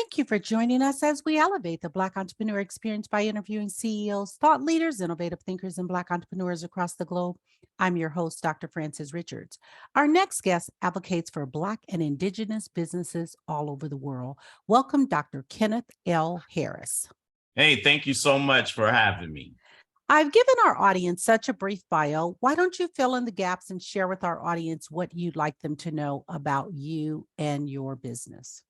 Thank you for joining us as we elevate the Black entrepreneur experience by interviewing CEOs, thought leaders, innovative thinkers, and Black entrepreneurs across the globe. I'm your host, Dr. Frances Richards. Our next guest advocates for Black and Indigenous businesses all over the world. Welcome, Dr. Kenneth L. Harris. Hey, thank you so much for having me. I've given our audience such a brief bio. Why don't you fill in the gaps and share with our audience what you'd like them to know about you and your business?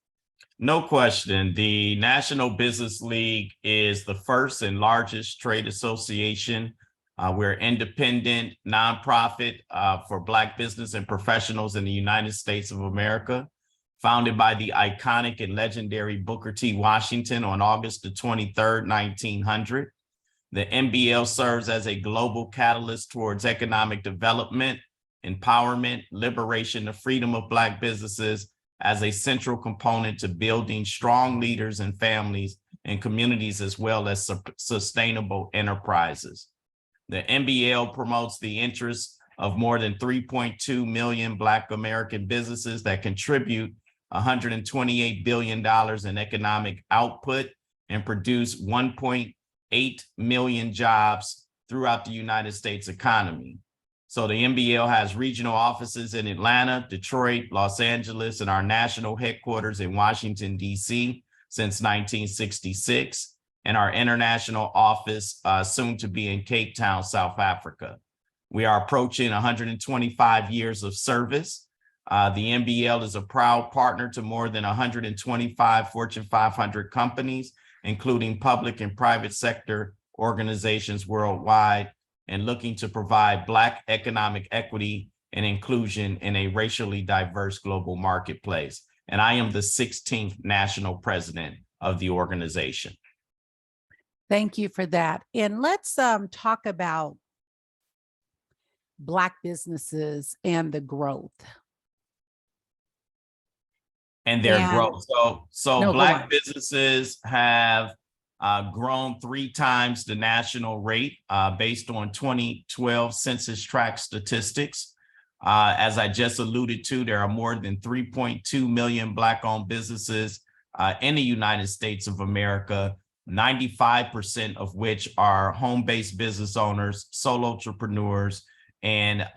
No question. The National Business League is the first and largest trade association. We're independent, nonprofit for Black business and professionals in the United States of America, founded by the iconic and legendary Booker T. Washington on August the 23rd, 1900. The NBL serves as a global catalyst towards economic development, empowerment, liberation, the freedom of Black businesses, as a central component to building strong leaders and families and communities, as well as sustainable enterprises. The NBL promotes the interests of more than 3.2 million Black American businesses that contribute $128 billion in economic output and produce 1.8 million jobs throughout the United States economy. So the NBL has regional offices in Atlanta, Detroit, Los Angeles, and our national headquarters in Washington, D.C. since 1966, and our international office soon to be in Cape Town, South Africa. We are approaching 125 years of service. The NBL is a proud partner to more than 125 Fortune 500 companies, including public and private sector organizations worldwide, and looking to provide Black economic equity and inclusion in a racially diverse global marketplace. And I am the 16th national president of the organization. Thank you for that. And let's talk about Black businesses and the growth. And their growth. So Black businesses have grown 3 times the national rate based on 2012 census tract statistics. As I just alluded to, there are more than 3.2 million Black-owned businesses in the United States of America, 95% of which are home-based business owners, solo entrepreneurs, and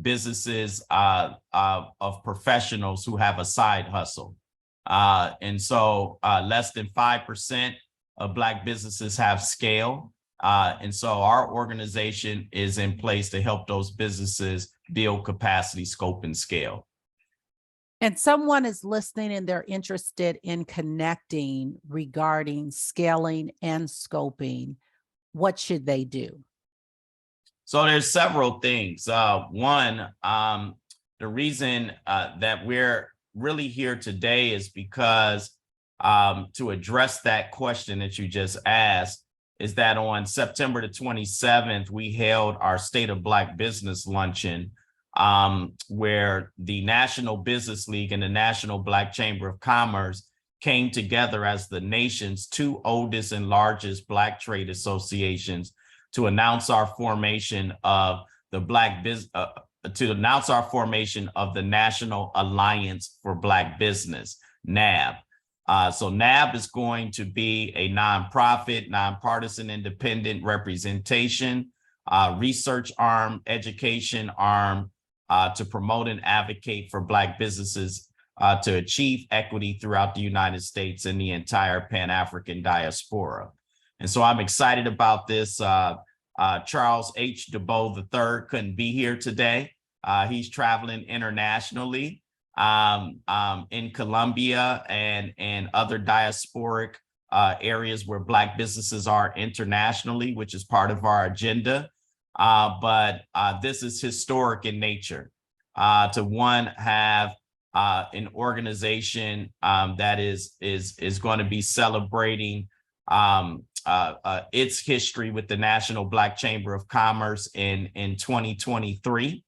businesses of professionals who have a side hustle. And so less than 5% of Black businesses have scale. And so our organization is in place to help those businesses build capacity, scope, and scale. And someone is listening and they're interested in connecting regarding scaling and scoping. What should they do? So there's several things. One, the reason that we're really here today is because to address that question that you just asked, is that on September the 27th, we held our State of Black Business Luncheon, where the National Business League and the National Black Chamber of Commerce came together as the nation's 2 oldest and largest Black trade associations to announce our formation of the National Alliance for Black Business, NAB. So NAB is going to be a nonprofit, nonpartisan, independent representation, research arm, education arm to promote and advocate for Black businesses to achieve equity throughout the United States and the entire Pan-African diaspora. And so I'm excited about this. Charles H. DeBow III couldn't be here today. He's traveling internationally. In Colombia and other diasporic areas where Black businesses are internationally, which is part of our agenda. But this is historic in nature to have an organization that is going to be celebrating its history with the National Black Chamber of Commerce in 2023,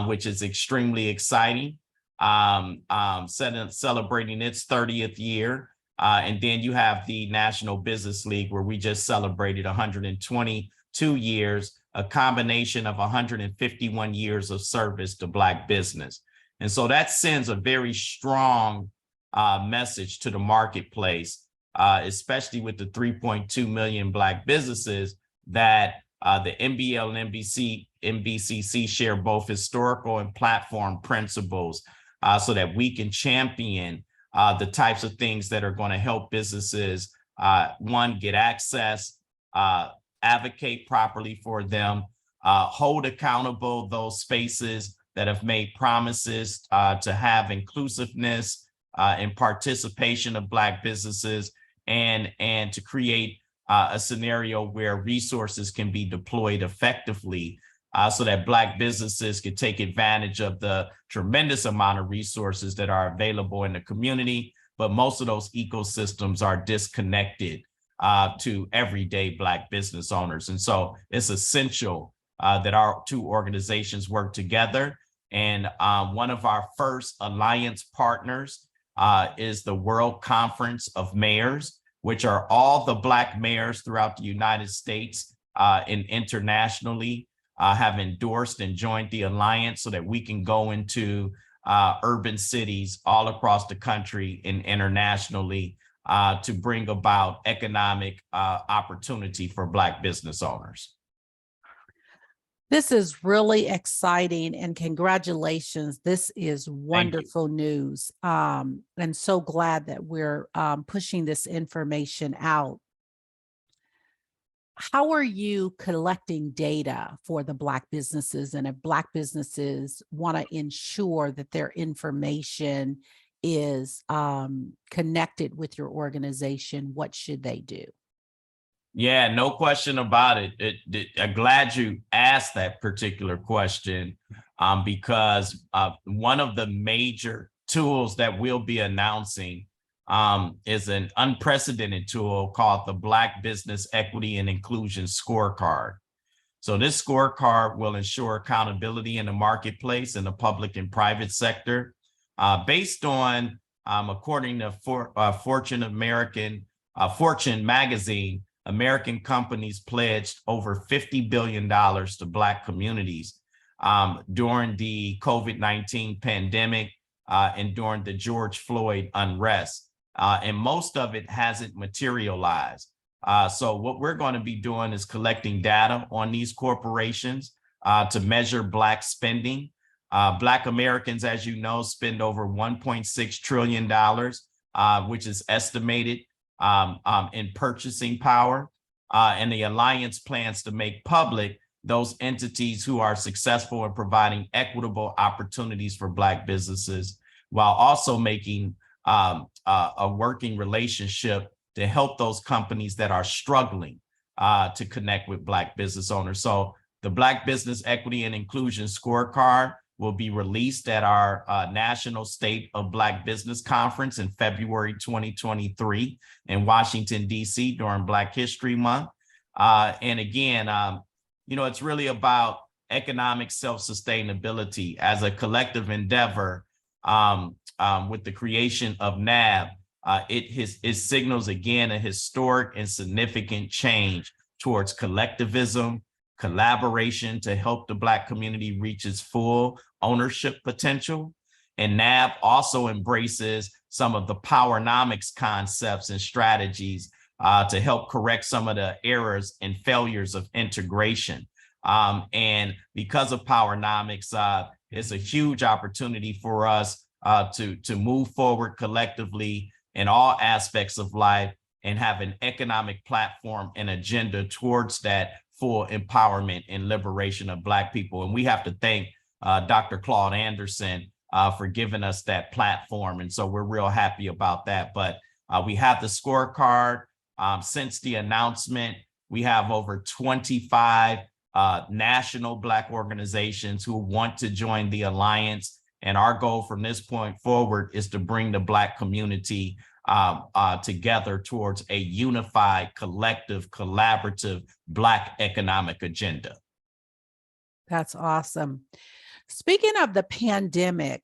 which is extremely exciting. Celebrating its 30th year. And then you have the National Business League, where we just celebrated 122 years, a combination of 151 years of service to Black business. And so that sends a very strong message to the marketplace, especially with the 3.2 million Black businesses that the NBL and NBCC share both historical and platform principles, so that we can champion the types of things that are going to help businesses, one, get access, advocate properly for them, hold accountable those spaces that have made promises to have inclusiveness and participation of Black businesses, and to create a scenario where resources can be deployed effectively, so that Black businesses can take advantage of the tremendous amount of resources that are available in the community. But most of those ecosystems are disconnected to everyday Black business owners. And so it's essential that our two organizations work together. And one of our first alliance partners is the World Conference of Mayors, which are all the Black mayors throughout the United States and internationally have endorsed and joined the alliance, so that we can go into urban cities all across the country and internationally to bring about economic opportunity for Black business owners. This is really exciting, and congratulations. This is wonderful news. And so glad that we're pushing this information out. How are you collecting data for the Black businesses? And if Black businesses want to ensure that their information is connected with your organization, what should they do? Yeah, no question about it. I'm glad you asked that particular question, because one of the major tools that we'll be announcing is an unprecedented tool called the Black Business Equity and Inclusion Scorecard. So this scorecard will ensure accountability in the marketplace in the public and private sector, based on, according to Fortune magazine, American companies pledged over $50 billion to Black communities during the COVID-19 pandemic and during the George Floyd unrest. And most of it hasn't materialized. So what we're going to be doing is collecting data on these corporations to measure Black spending. Black Americans, as you know, spend over $1.6 trillion, which is estimated in purchasing power, and the Alliance plans to make public those entities who are successful in providing equitable opportunities for Black businesses, while also making a working relationship to help those companies that are struggling to connect with Black business owners. So the Black Business Equity and Inclusion Scorecard will be released at our National State of Black Business Conference in February 2023 in Washington, D.C. during Black History Month. And again, it's really about economic self-sustainability as a collective endeavor. With the creation of NAB, it signals again a historic and significant change towards collectivism, collaboration to help the Black community reach its full ownership potential. And NAB also embraces some of the powernomics concepts and strategies to help correct some of the errors and failures of integration. And because of powernomics, it's a huge opportunity for us to move forward collectively in all aspects of life and have an economic platform and agenda towards that full empowerment and liberation of Black people. And we have to thank Dr. Claude Anderson for giving us that platform. And so we're real happy about that. But we have the scorecard. Since the announcement, we have over 25 national Black organizations who want to join the Alliance. And our goal from this point forward is to bring the Black community together towards a unified, collective, collaborative Black economic agenda. That's awesome. Speaking of the pandemic,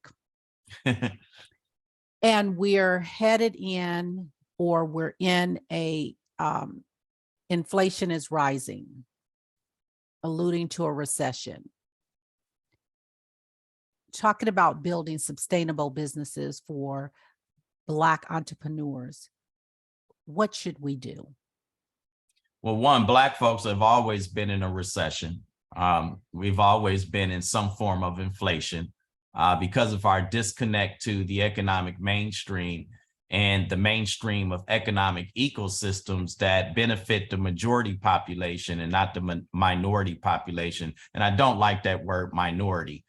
and we're headed in, or we're in a inflation is rising, alluding to a recession. Talking about building sustainable businesses for Black entrepreneurs, what should we do? Well, one, Black folks have always been in a recession. We've always been in some form of inflation because of our disconnect to the economic mainstream and the mainstream of economic ecosystems that benefit the majority population and not the minority population. And I don't like that word minority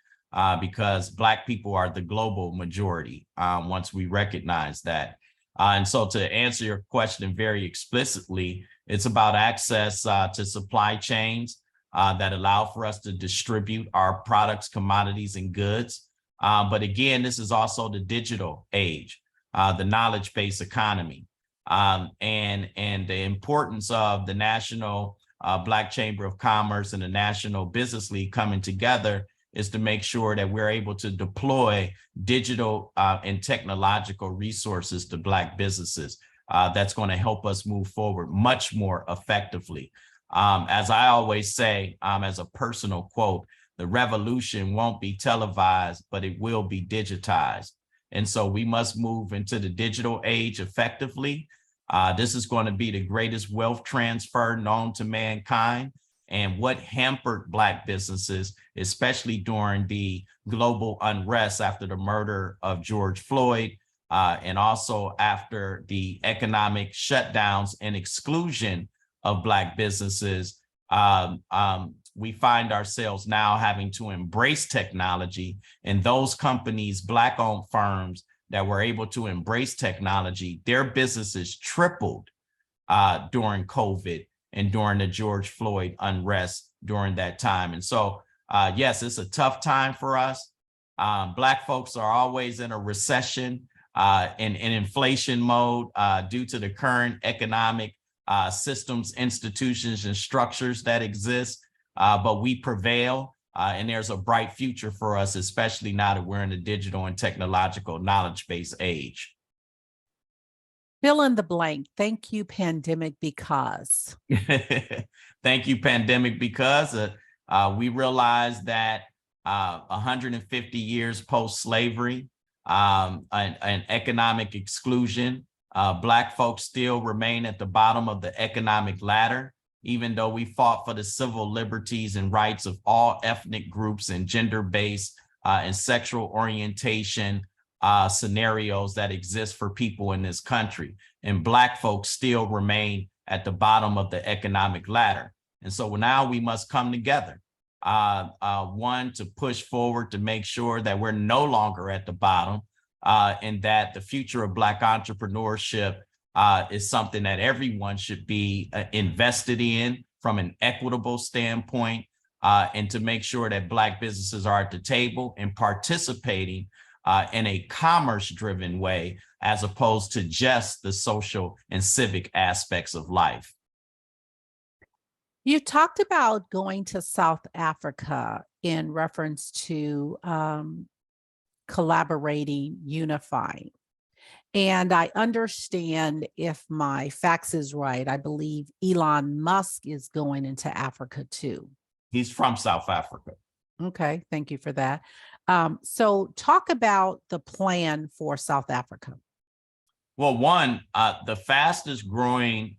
because Black people are the global majority once we recognize that. And so to answer your question very explicitly, it's about access to supply chains that allow for us to distribute our products, commodities, and goods. But again, this is also the digital age, the knowledge-based economy, and the importance of the National Black Chamber of Commerce and the National Business League coming together is to make sure that we're able to deploy digital and technological resources to Black businesses. That's going to help us move forward much more effectively. As I always say, as a personal quote, the revolution won't be televised, but it will be digitized. And so we must move into the digital age effectively. This is going to be the greatest wealth transfer known to mankind. And what hampered Black businesses, especially during the global unrest after the murder of George Floyd, and also after the economic shutdowns and exclusion of Black businesses, we find ourselves now having to embrace technology, and those companies, Black-owned firms that were able to embrace technology, their businesses tripled during COVID and during the George Floyd unrest during that time. And so, yes, it's a tough time for us. Black folks are always in a recession in inflation mode due to the current economic systems, institutions, and structures that exist. But we prevail, and there's a bright future for us, especially now that we're in a digital and technological knowledge-based age. Fill in the blank. Thank you, pandemic, because. Thank you, pandemic, because we realized that 150 years post-slavery and economic exclusion, Black folks still remain at the bottom of the economic ladder, even though we fought for the civil liberties and rights of all ethnic groups and gender-based and sexual orientation scenarios that exist for people in this country. And Black folks still remain at the bottom of the economic ladder. And so now we must come together. One, to push forward to make sure that we're no longer at the bottom and that the future of Black entrepreneurship is something that everyone should be invested in from an equitable standpoint, and to make sure that Black businesses are at the table and participating in a commerce-driven way, as opposed to just the social and civic aspects of life. You talked about going to South Africa in reference to collaborating, unifying. And I understand, if my facts is right, I believe Elon Musk is going into Africa too. He's from South Africa. Okay, thank you for that. So talk about the plan for South Africa. Well, one, the fastest growing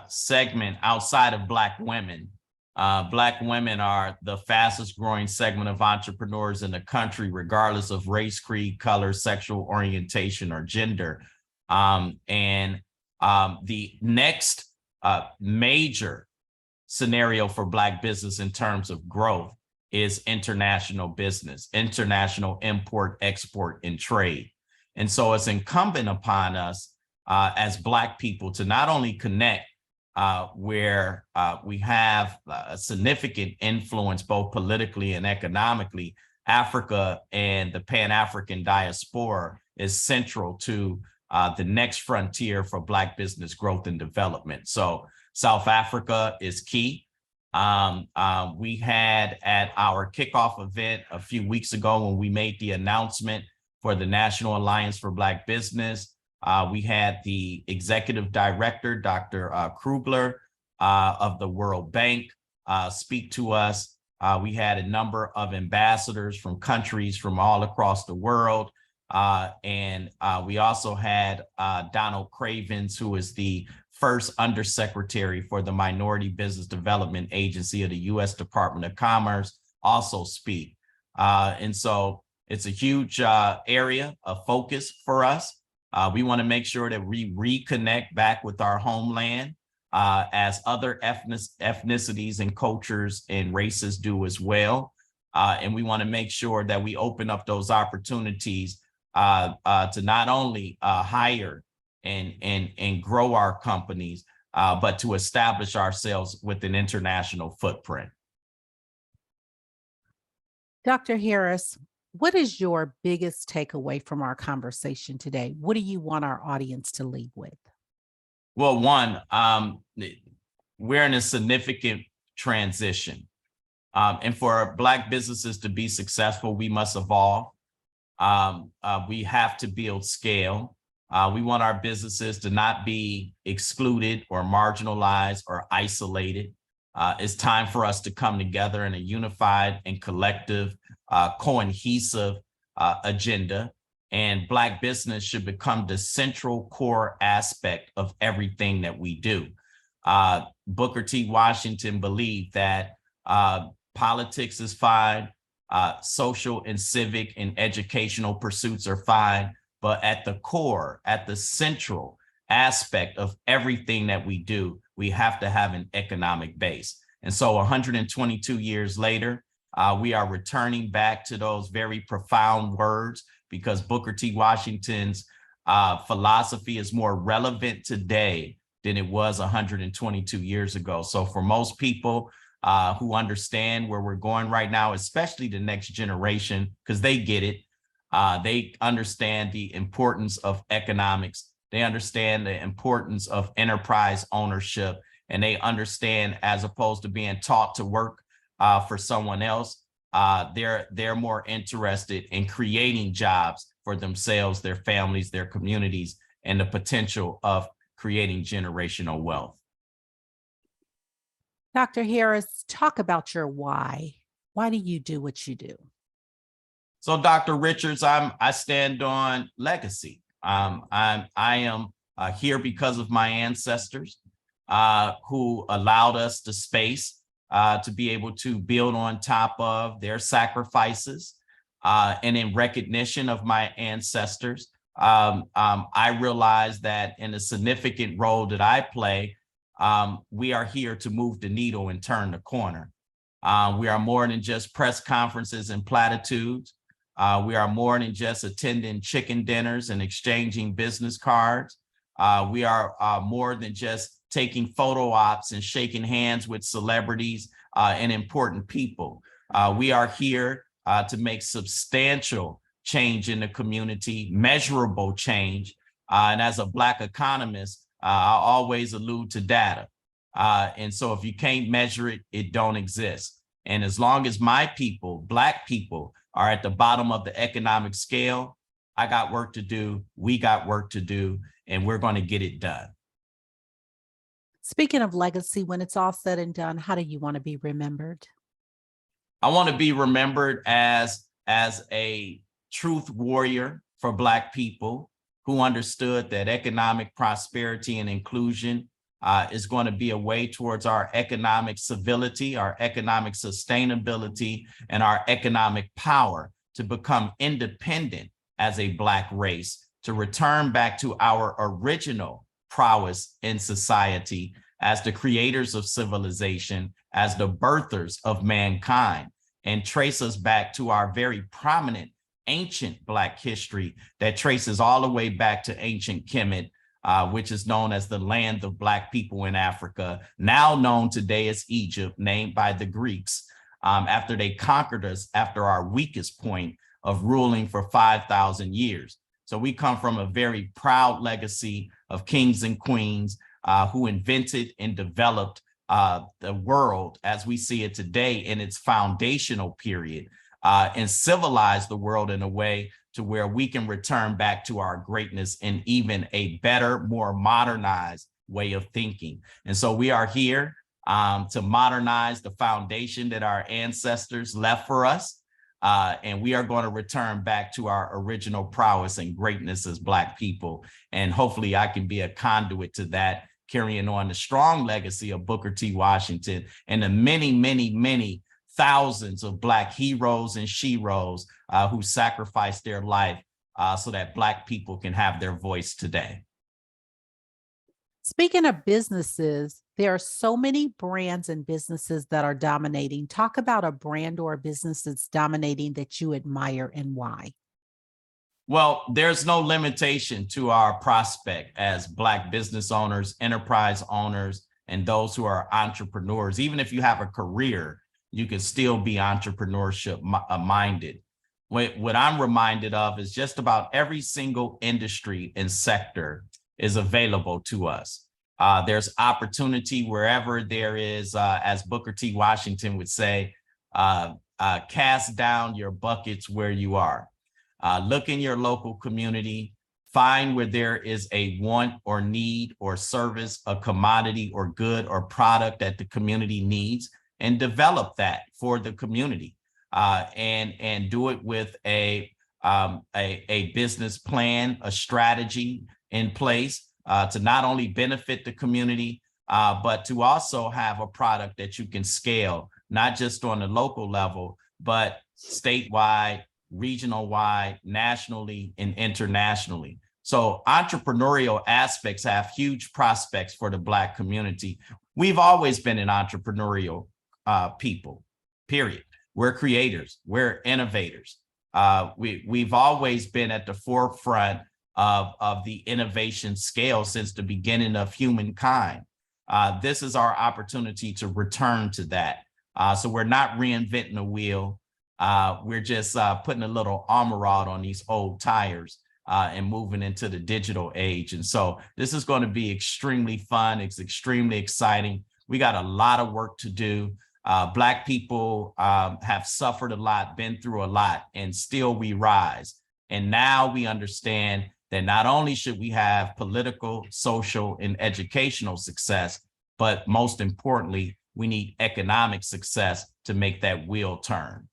segment outside of Black women. Black women are the fastest growing segment of entrepreneurs in the country, regardless of race, creed, color, sexual orientation, or gender. The next major scenario for Black business in terms of growth is international business, international import, export, and trade. And so it's incumbent upon us as Black people to not only connect where we have a significant influence, both politically and economically. Africa and the Pan-African diaspora is central to the next frontier for Black business growth and development. So South Africa is key. We had at our kickoff event a few weeks ago, when we made the announcement for the National Alliance for Black Business, we had the executive director, Dr. Krugler of the World Bank speak to us. We had a number of ambassadors from countries from all across the world. And we also had Donald Cravens, who is the first undersecretary for the Minority Business Development Agency of the U.S. Department of Commerce, also speak. And so it's a huge area of focus for us. We want to make sure that we reconnect back with our homeland as other ethnicities and cultures and races do as well. And we want to make sure that we open up those opportunities to not only hire and grow our companies, but to establish ourselves with an international footprint. Dr. Harris, what is your biggest takeaway from our conversation today? What do you want our audience to leave with? Well, one, we're in a significant transition. And for Black businesses to be successful, we must evolve. We have to build scale. We want our businesses to not be excluded or marginalized or isolated. It's time for us to come together in a unified and collective, cohesive agenda. And Black business should become the central core aspect of everything that we do. Booker T. Washington believed that politics is fine, social and civic and educational pursuits are fine, but at the core, at the central aspect of everything that we do, we have to have an economic base. And so 122 years later, we are returning back to those very profound words, because Booker T. Washington's philosophy is more relevant today than it was 122 years ago. So for most people who understand where we're going right now, especially the next generation, because they get it, they understand the importance of economics. They understand the importance of enterprise ownership, and they understand, as opposed to being taught to work for someone else, they're more interested in creating jobs for themselves, their families, their communities, and the potential of creating generational wealth. Dr. Harris, talk about your why. Why do you do what you do? So, Dr. Richards, I stand on legacy. I am here because of my ancestors who allowed us the space to be able to build on top of their sacrifices. And in recognition of my ancestors, I realize that in a significant role that I play, we are here to move the needle and turn the corner. We are more than just press conferences and platitudes. We are more than just attending chicken dinners and exchanging business cards. We are more than just taking photo ops and shaking hands with celebrities and important people. We are here to make substantial change in the community, measurable change. And as a Black economist, I always allude to data. And so if you can't measure it, it don't exist. And as long as my people, Black people, are at the bottom of the economic scale, I got work to do, we got work to do, and we're going to get it done. Speaking of legacy, when it's all said and done, how do you want to be remembered? I want to be remembered as a truth warrior for Black people who understood that economic prosperity and inclusion is going to be a way towards our economic civility, our economic sustainability, and our economic power to become independent as a Black race, to return back to our original prowess in society as the creators of civilization, as the birthers of mankind, and trace us back to our very prominent ancient Black history that traces all the way back to ancient Kemet, which is known as the land of Black people in Africa, now known today as Egypt, named by the Greeks after they conquered us after our weakest point of ruling for 5,000 years. So we come from a very proud legacy of kings and queens who invented and developed the world as we see it today in its foundational period, and civilized the world in a way to where we can return back to our greatness in even a better, more modernized way of thinking. And so we are here to modernize the foundation that our ancestors left for us. And we are going to return back to our original prowess and greatness as Black people. And hopefully I can be a conduit to that, carrying on the strong legacy of Booker T. Washington and the many, many, many thousands of Black heroes and sheroes who sacrificed their life so that Black people can have their voice today. Speaking of businesses, there are so many brands and businesses that are dominating. Talk about a brand or a business that's dominating that you admire and why. Well, there's no limitation to our prospect as Black business owners, enterprise owners, and those who are entrepreneurs. Even if you have a career, you can still be entrepreneurship minded. What I'm reminded of is just about every single industry and sector is available to us. There's opportunity wherever there is, as Booker T. Washington would say, cast down your buckets where you are. Look in your local community, find where there is a want or need or service, a commodity or good or product that the community needs, and develop that for the community, and do it with a business plan, a strategy in place to not only benefit the community, but to also have a product that you can scale, not just on the local level, but statewide, regional wide, nationally, and internationally. So entrepreneurial aspects have huge prospects for the Black community. We've always been an entrepreneurial people, period. We're creators, we're innovators. We've always been at the forefront of the innovation scale since the beginning of humankind. This is our opportunity to return to that. So we're not reinventing the wheel. We're just putting a little armor out on these old tires and moving into the digital age. And so this is going to be extremely fun. It's extremely exciting. We got a lot of work to do. Black people have suffered a lot, been through a lot, and still we rise. And now we understand that not only should we have political, social, and educational success, but most importantly, we need economic success to make that wheel turn.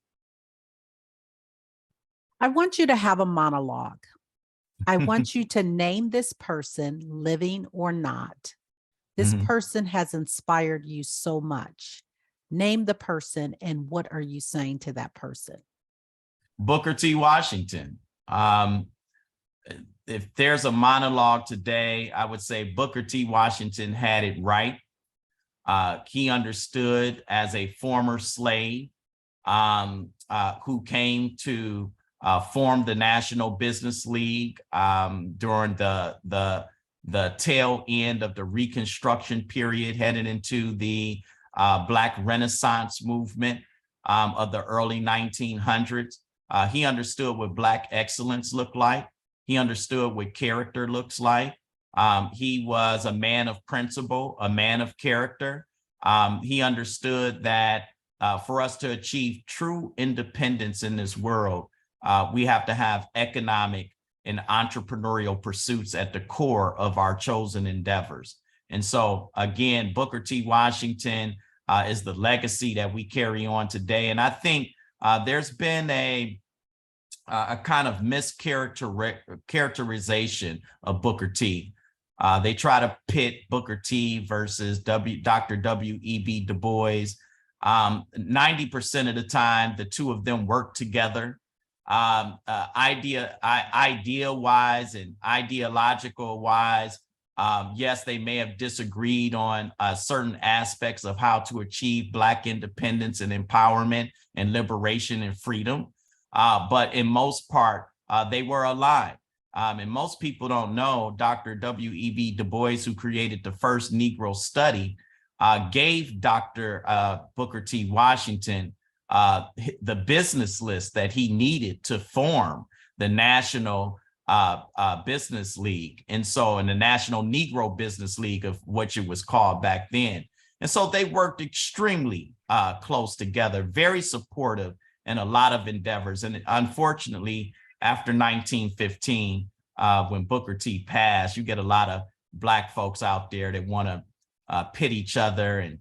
I want you to have a monologue. I want you to name this person, living or not. This person has inspired you so much. Name the person and what are you saying to that person? Booker T. Washington. If there's a monologue today, I would say Booker T. Washington had it right. He understood as a former slave who came to form the National Business League during the tail end of the Reconstruction period, headed into the Black Renaissance movement of the early 1900s. He understood what Black excellence looked like. He understood what character looks like. He was a man of principle, a man of character. He understood that for us to achieve true independence in this world, we have to have economic and entrepreneurial pursuits at the core of our chosen endeavors. And so, again, Booker T. Washington is the legacy that we carry on today. And I think there's been a kind of mischaracterization of Booker T. They try to pit Booker T versus Dr. W.E.B. Du Bois. 90% of the time, the two of them work together. Idea-wise and ideological-wise, yes, they may have disagreed on certain aspects of how to achieve Black independence and empowerment and liberation and freedom. But in most part, they were aligned. And most people don't know Dr. W.E.B. Du Bois, who created the first Negro study, gave Dr. Booker T. Washington the business list that he needed to form the National Business League. And so in the National Negro Business League, of which it was called back then. And so they worked extremely close together, very supportive in a lot of endeavors. And unfortunately, after 1915, when Booker T passed, you get a lot of Black folks out there that want to pit each other and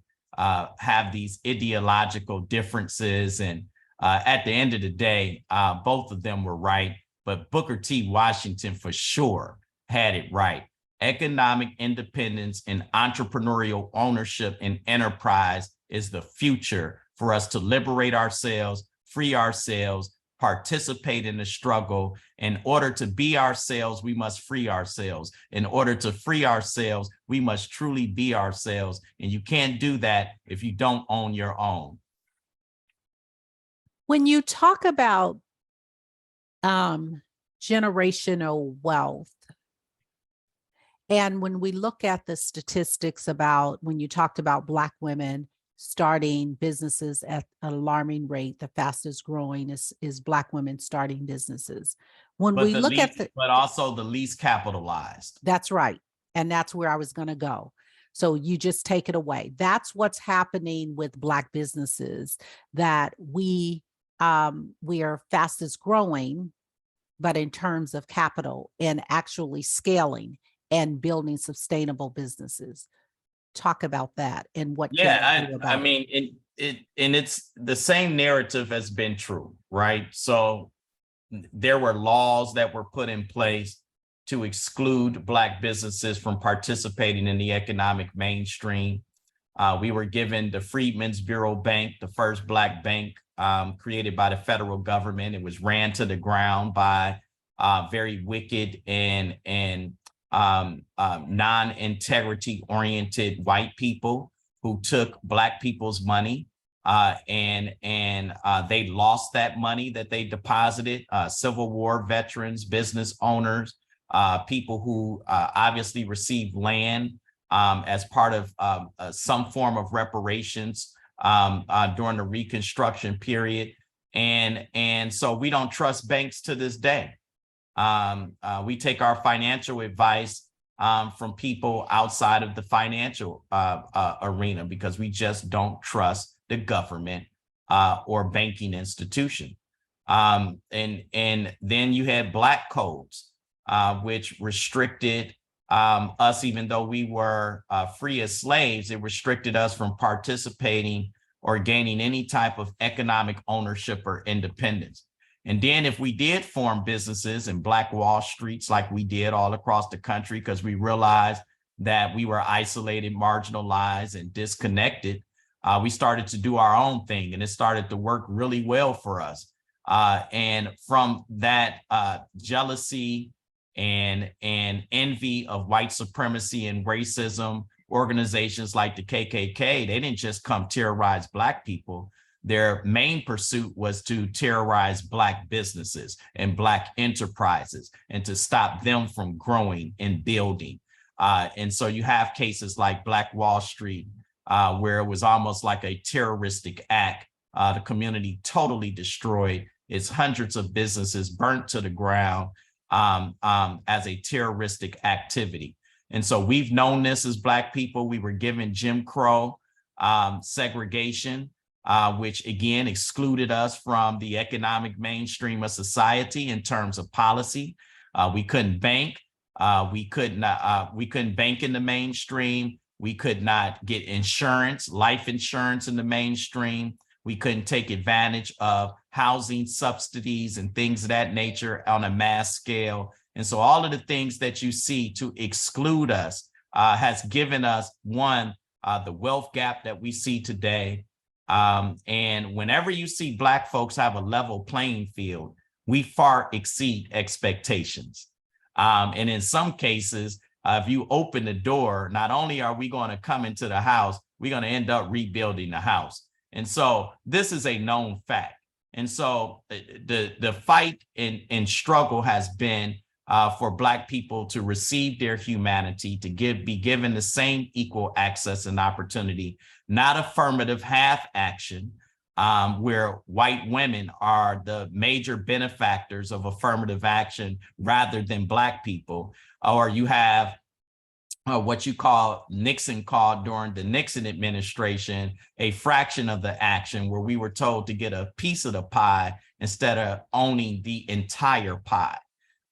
have these ideological differences and At the end of the day, both of them were right, but Booker T. Washington for sure had it right. Economic independence and entrepreneurial ownership and enterprise is the future for us to liberate ourselves, free ourselves, participate in the struggle. In order to be ourselves, we must free ourselves. In order to free ourselves, we must truly be ourselves. And you can't do that if you don't own your own. When you talk about generational wealth, and when we look at the statistics about when you talked about Black women starting businesses at an alarming rate, the fastest growing is Black women starting businesses. When But we look at the, but also the least capitalized. that's right. And that's where I was going to go. So you just take it away. That's what's happening with Black businesses, that we are fastest growing, but in terms of capital and actually scaling and building sustainable businesses. Talk about that and what can we do about I mean, it's the same narrative has been true, right? So there were laws that were put in place to exclude Black businesses from participating in the economic mainstream. We were given the Freedmen's Bureau Bank, the first Black bank created by the federal government. It was ran to the ground by very wicked and non-integrity oriented white people who took Black people's money and they lost that money that they deposited. Civil War veterans, business owners, people who obviously received land as part of some form of reparations during the Reconstruction period. And so we don't trust banks to this day. We take our financial advice from people outside of the financial arena because we just don't trust the government or banking institution. And then you had Black codes, which restricted us, even though we were free as slaves. It restricted us from participating or gaining any type of economic ownership or independence. And then if we did form businesses in Black Wall Streets like we did all across the country, because we realized that we were isolated, marginalized, and disconnected, we started to do our own thing, and it started to work really well for us. And from that jealousy and envy of white supremacy and racism, organizations like the KKK, they didn't just come terrorize Black people. Their main pursuit was to terrorize Black businesses and Black enterprises and to stop them from growing and building. And so you have cases like Black Wall Street, where it was almost like a terroristic act. The community totally destroyed. It's hundreds of businesses burnt to the ground as a terroristic activity. And so we've known this as Black people. We were given Jim Crow segregation, which again excluded us from the economic mainstream of society in terms of policy. We couldn't bank. We couldn't bank in the mainstream. We could not get insurance, life insurance in the mainstream. We couldn't take advantage of housing subsidies and things of that nature on a mass scale. And so all of the things that you see to exclude us has given us, one, the wealth gap that we see today. And whenever you see Black folks have a level playing field, we far exceed expectations. And in some cases, if you open the door, not only are we going to come into the house, we're going to end up rebuilding the house. And so this is a known fact. And so the fight and struggle has been for Black people to receive their humanity, to be given the same equal access and opportunity, not affirmative half action, where white women are the major benefactors of affirmative action rather than Black people. Or you have what you call, Nixon called during the Nixon administration, a fraction of the action, where we were told to get a piece of the pie instead of owning the entire pie.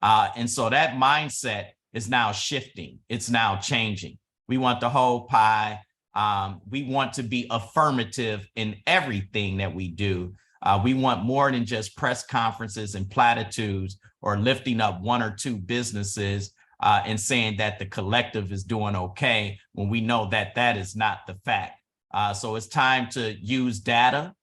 And so that mindset is now shifting. It's now changing. We want the whole pie. We want to be affirmative in everything that we do. We want more than just press conferences and platitudes or lifting up one or two businesses and saying that the collective is doing okay when we know that that is not the fact. So it's time to use data.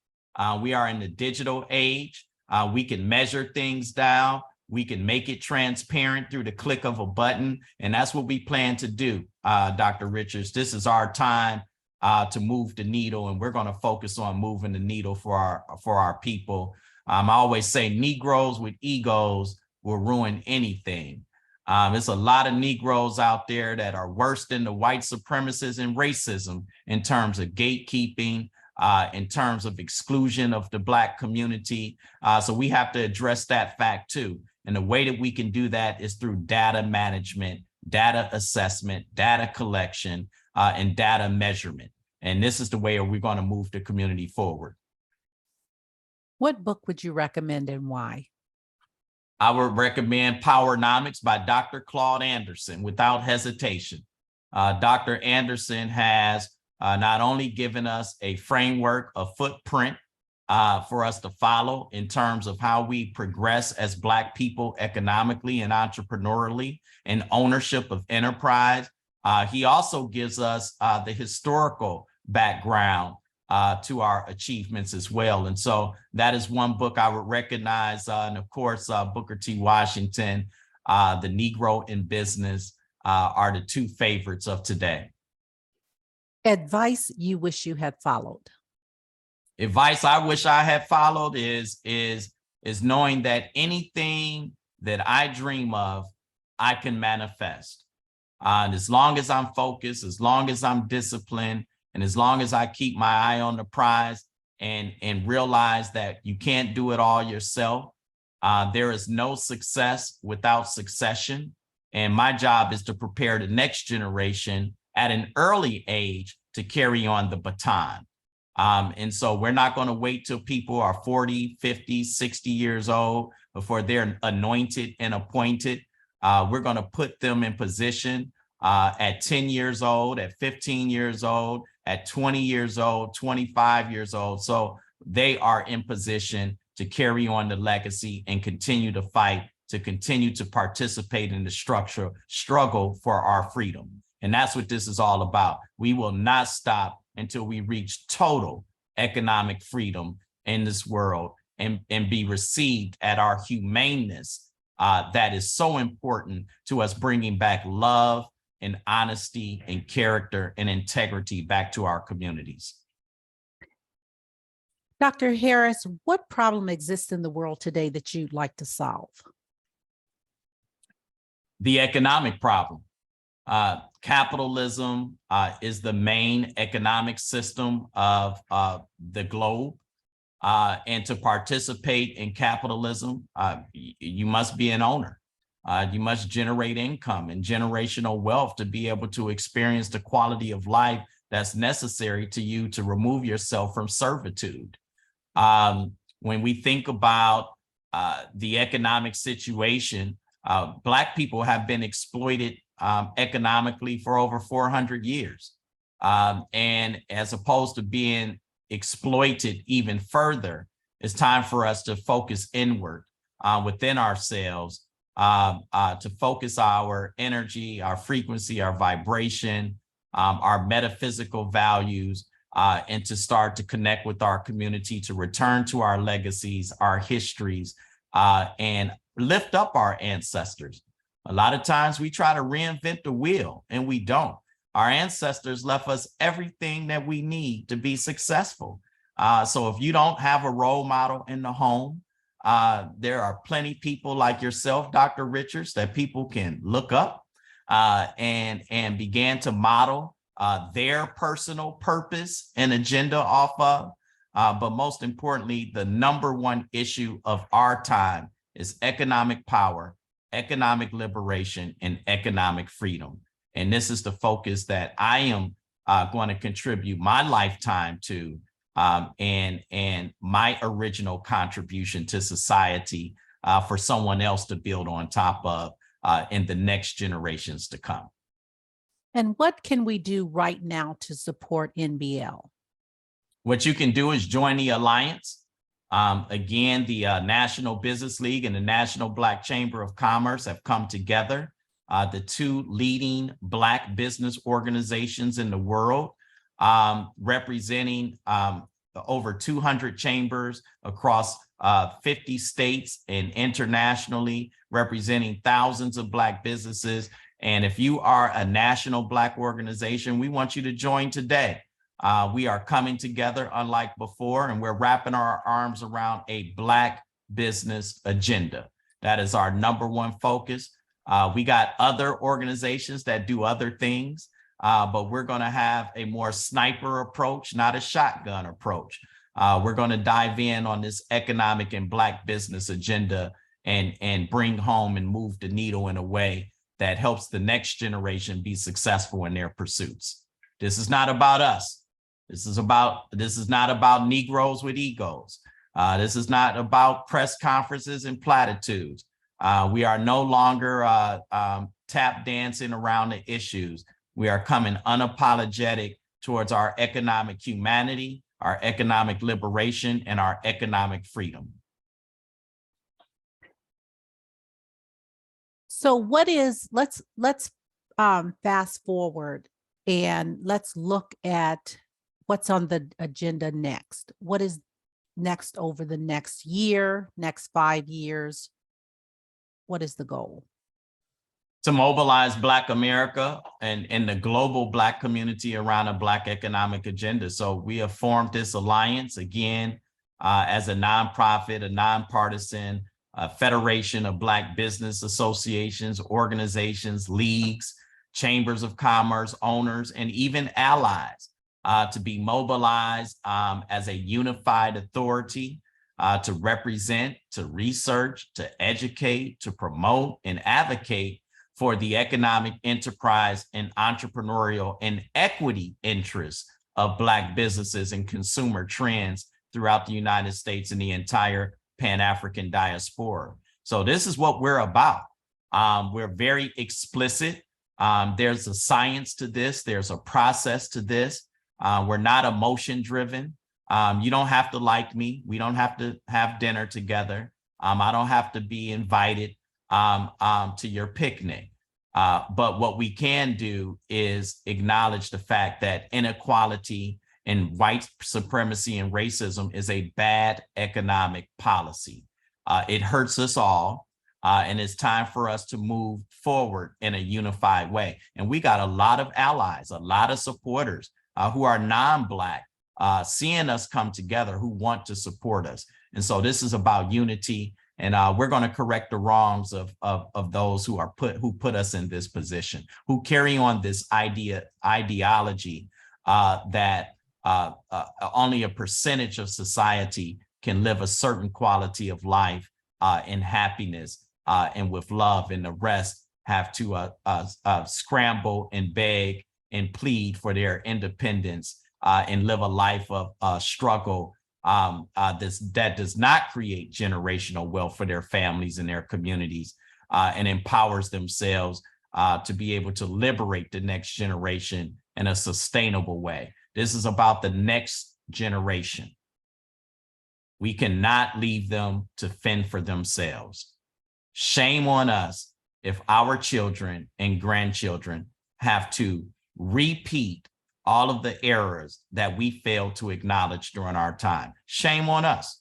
We are in the digital age. We can measure things down. We can make it transparent through the click of a button. And that's what we plan to do, Dr. Richards. This is our time to move the needle, and we're going to focus on moving the needle for our people. I always say Negroes with egos will ruin anything. There's a lot of Negroes out there that are worse than the white supremacists and racism in terms of gatekeeping, in terms of exclusion of the Black community. So we have to address that fact too. And the way that we can do that is through data management, data assessment, data collection, and data measurement. And this is the way we're going to move the community forward. What book would you recommend and why? I would recommend Powernomics by Dr. Claude Anderson without hesitation. Dr. Anderson has not only given us a framework, a footprint for us to follow in terms of how we progress as Black people economically and entrepreneurially and ownership of enterprise. He also gives us the historical background to our achievements as well. And so that is one book I would recognize. And of course, Booker T. Washington, The Negro in Business are the two favorites of today. Advice you wish you had followed. Advice I wish I had followed is knowing that anything that I dream of, I can manifest. And as long as I'm focused, as long as I'm disciplined, and as long as I keep my eye on the prize and realize that you can't do it all yourself, there is no success without succession. And my job is to prepare the next generation at an early age to carry on the baton. And so we're not going to wait till people are 40, 50, 60 years old before they're anointed and appointed. We're going to put them in position at 10 years old, at 15 years old, at 20 years old, 25 years old. So they are in position to carry on the legacy and continue to fight, to continue to participate in the struggle for our freedom. And that's what this is all about. We will not stop until we reach total economic freedom in this world and be received at our humaneness that is so important to us bringing back love and honesty and character and integrity back to our communities. Dr. Harris, what problem exists in the world today that you'd like to solve? The economic problem. Capitalism is the main economic system of the globe. And to participate in capitalism, you must be an owner. You must generate income and generational wealth to be able to experience the quality of life that's necessary to you to remove yourself from servitude. When we think about the economic situation, Black people have been exploited economically for over 400 years. And as opposed to being exploited even further, it's time for us to focus inward within ourselves, to focus our energy, our frequency, our vibration, our metaphysical values, and to start to connect with our community, to return to our legacies, our histories, and lift up our ancestors. A lot of times we try to reinvent the wheel and we don't. Our ancestors left us everything that we need to be successful. So if you don't have a role model in the home, there are plenty of people like yourself, Dr. Richards, that people can look up and begin to model their personal purpose and agenda off of. But most importantly, the number one issue of our time is economic power, economic liberation, and economic freedom. And this is the focus that I am going to contribute my lifetime to, and my original contribution to society for someone else to build on top of in the next generations to come. And what can we do right now to support NBL? What you can do is join the Alliance. Again, the National Business League and the National Black Chamber of Commerce have come together, the two leading Black business organizations in the world, representing over 200 chambers across 50 states and internationally, representing thousands of Black businesses. And if you are a national Black organization, we want you to join today. We are coming together unlike before, and we're wrapping our arms around a Black business agenda. That is our #1 focus. We got other organizations that do other things, but we're going to have a more sniper approach, not a shotgun approach. We're going to dive in on this economic and Black business agenda and bring home and move the needle in a way that helps the next generation be successful in their pursuits. This is not about us. This is not about Negroes with egos. This is not about press conferences and platitudes. We are no longer tap dancing around the issues. We are coming unapologetic towards our economic humanity, our economic liberation, and our economic freedom. So let's fast forward and let's look at what's on the agenda next. What is next over the next year, next 5 years? What is the goal? To mobilize Black America and the global Black community around a Black economic agenda. So we have formed this alliance again as a nonprofit, a nonpartisan federation of Black business associations, organizations, leagues, chambers of commerce, owners, and even allies to be mobilized as a unified authority to represent, to research, to educate, to promote, and advocate for the economic enterprise and entrepreneurial and equity interests of Black businesses and consumer trends throughout the United States and the entire Pan-African diaspora. So this is what we're about. We're very explicit. There's a science to this. There's a process to this. We're not emotion driven. You don't have to like me. We don't have to have dinner together. I don't have to be invited to your picnic. But what we can do is acknowledge the fact that inequality and white supremacy and racism is a bad economic policy. It hurts us all. And it's time for us to move forward in a unified way. And we got a lot of allies, a lot of supporters who are non-Black, seeing us come together, who want to support us. And so this is about unity. And we're going to correct the wrongs of those who put us in this position, who carry on this ideology that only a percentage of society can live a certain quality of life in happiness and with love, and the rest have to scramble and beg and plead for their independence and live a life of struggle that does not create generational wealth for their families and their communities and empowers themselves to be able to liberate the next generation in a sustainable way. This is about the next generation. We cannot leave them to fend for themselves. Shame on us if our children and grandchildren have to repeat all of the errors that we failed to acknowledge during our time. Shame on us.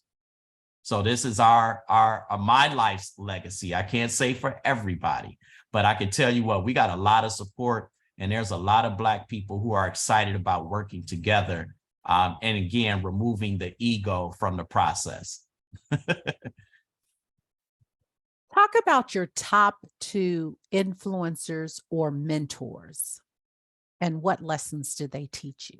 So this is my life's legacy. I can't say for everybody, but I can tell you what, we got a lot of support, and there's a lot of Black people who are excited about working together. And again, removing the ego from the process. Talk about your top 2 influencers or mentors, and what lessons did they teach you?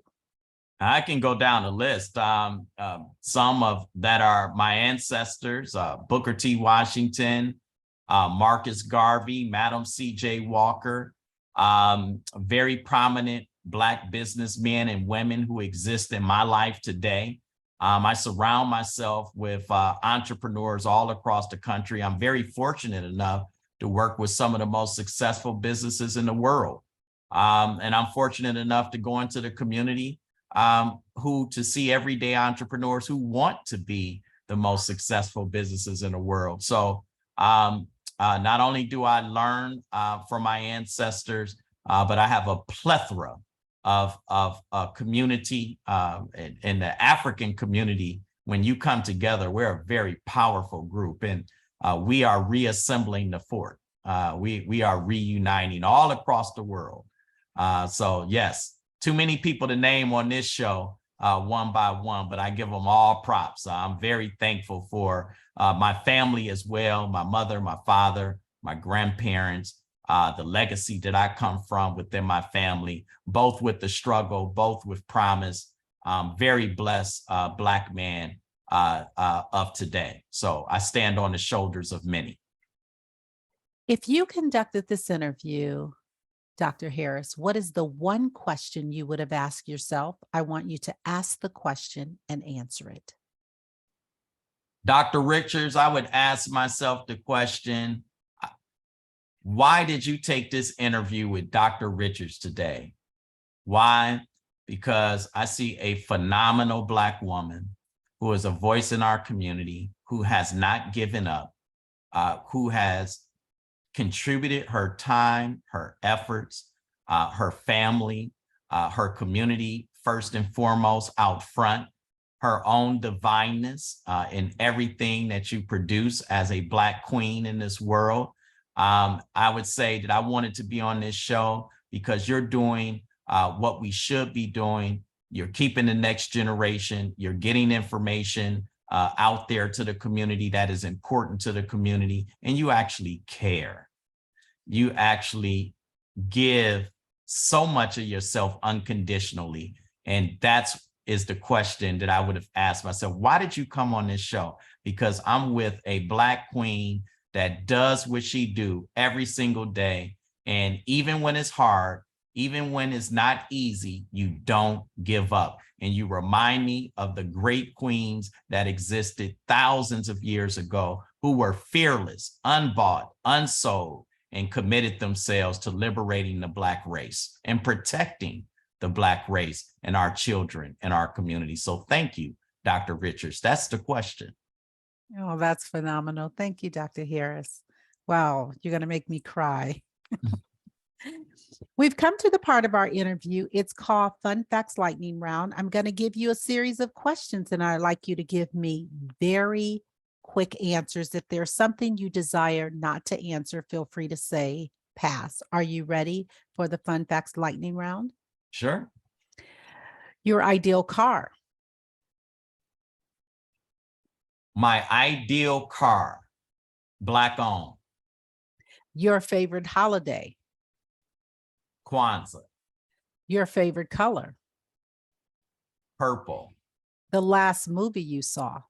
I can go down the list. Some of that are my ancestors, Booker T. Washington, Marcus Garvey, Madam C.J. Walker, very prominent Black businessmen and women who exist in my life today. I surround myself with entrepreneurs all across the country. I'm very fortunate enough to work with some of the most successful businesses in the world. And I'm fortunate enough to go into the community to see everyday entrepreneurs who want to be the most successful businesses in the world. So not only do I learn from my ancestors, but I have a plethora of community in the African community. When you come together, we're a very powerful group, and we are reassembling the fort. We are reuniting all across the world. So yes, too many people to name on this show one by one, but I give them all props. I'm very thankful for my family as well, my mother, my father, my grandparents, the legacy that I come from within my family, both with the struggle, both with promise. Very blessed Black man of today. So I stand on the shoulders of many. If you conducted this interview, Dr. Harris, what is the one question you would have asked yourself? I want you to ask the question and answer it. Dr. Richards, I would ask myself the question, why did you take this interview with Dr. Richards today? Why? Because I see a phenomenal Black woman who is a voice in our community, who has not given up, who has contributed her time, her efforts, her family, her community, first and foremost out front, her own divineness in everything that you produce as a Black queen in this world. I would say that I wanted to be on this show because you're doing what we should be doing. You're keeping the next generation. You're getting information out there to the community that is important to the community, and you actually care. You actually give so much of yourself unconditionally. And that's the question that I would have asked myself. Why did you come on this show? Because I'm with a Black queen that does what she do every single day. And even when it's hard, even when it's not easy, you don't give up. And you remind me of the great queens that existed thousands of years ago who were fearless, unbought, unsold, and committed themselves to liberating the Black race and protecting the Black race and our children and our community. So thank you, Dr. Richards. That's the question. Oh, that's phenomenal. Thank you, Dr. Harris. Wow, you're going to make me cry. We've come to the part of our interview. It's called Fun Facts Lightning Round. I'm going to give you a series of questions, and I'd like you to give me very quick answers. If there's something you desire not to answer, feel free to say pass. Are you ready for the Fun Facts Lightning Round? Sure. Your ideal car. My ideal car, Black owned. Your favorite holiday. Kwanzaa. Your favorite color. Purple. The last movie you saw.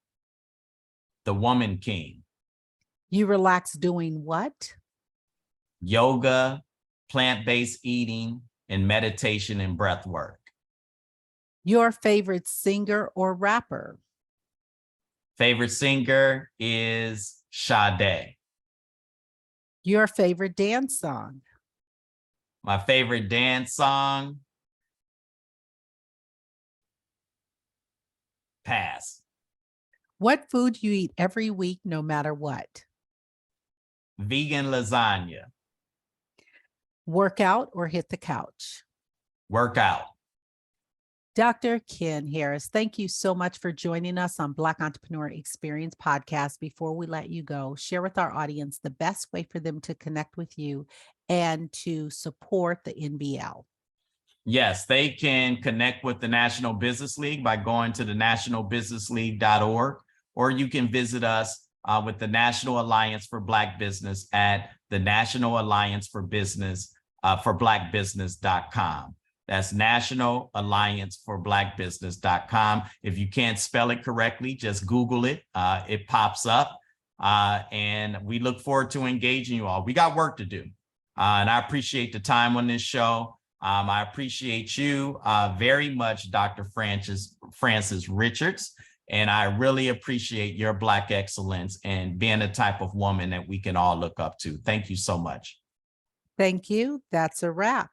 The Woman King. You relax doing what? Yoga, plant-based eating, and meditation and breath work. Your favorite singer or rapper. Favorite singer is Sade. Your favorite dance song. My favorite dance song, pass. What food you eat every week, no matter what? Vegan lasagna. Workout or hit the couch? Workout. Dr. Ken Harris, thank you so much for joining us on Black Entrepreneur Experience Podcast. Before we let you go, share with our audience the best way for them to connect with you and to support the NBL. Yes, they can connect with the National Business League by going to the nationalbusinessleague.org, or you can visit us with the National Alliance for Black Business at the National Alliance for Business for blackbusiness.com. That's National Alliance for Blackbusiness.com. If you can't spell it correctly, just Google it. It pops up. And we look forward to engaging you all. We got work to do. And I appreciate the time on this show. I appreciate you very much, Dr. Frances Richards. And I really appreciate your Black excellence and being the type of woman that we can all look up to. Thank you so much. Thank you. That's a wrap.